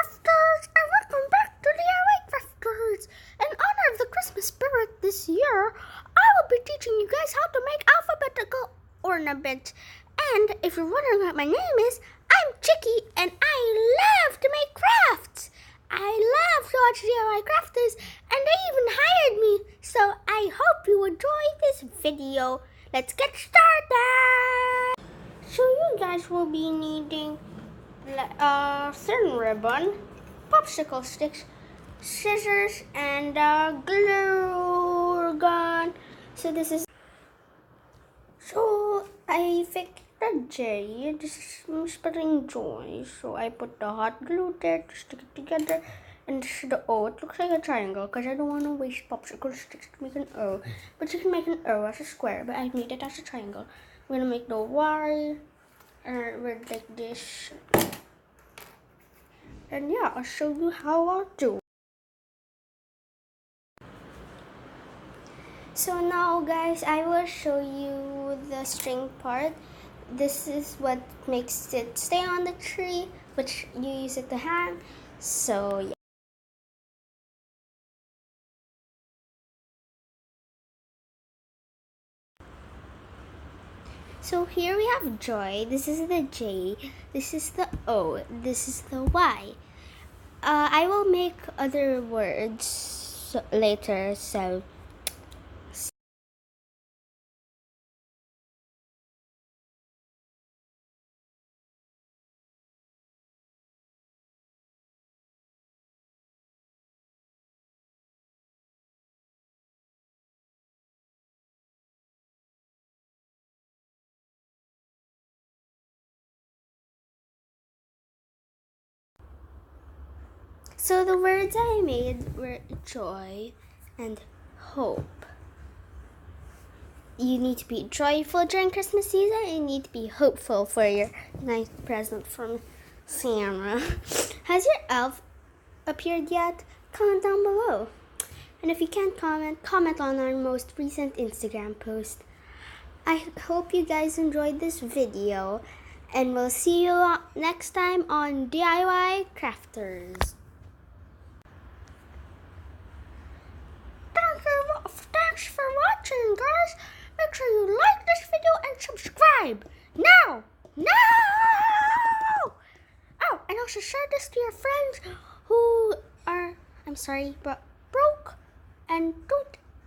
Crafters, and welcome back to DIY Crafters. In honor of the Christmas spirit this year, I will be teaching you guys how to make alphabetical ornaments. And if you're wondering what my name is, I'm Chicky, and I love to make crafts. I love to watch DIY Crafters, and they even hired me. So I hope you enjoy this video. Let's get started. So you guys will be needing thin ribbon, popsicle sticks, scissors, and glue gun. So I fixed the J. This is spelling joy. So I put the hot glue there to stick it together. And this is the O. It looks like a triangle because I don't want to waste popsicle sticks to make an O. But you can make an O as a square, but I made it as a triangle. I'm gonna make the Y with like this. And yeah, I'll show you how I'll do. So now guys, I will show you the string part. This is what makes it stay on the tree, which you use it to hang. So yeah. So here we have joy. This is the J. This is the O. This is the Y. I will make other words later, so the words I made were joy and hope. You need to be joyful during Christmas season. You need to be hopeful for your nice present from Santa. Has your elf appeared yet? Comment down below. And if you can't comment on our most recent Instagram post. I hope you guys enjoyed this video, and we'll see you next time on DIY Crafters. Thanks for watching, guys. Make sure you like this video and subscribe. Now! Oh, and also share this to your friends who are, but broke and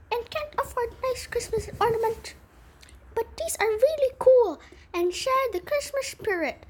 can't afford nice Christmas ornaments. But these are really cool and share the Christmas spirit.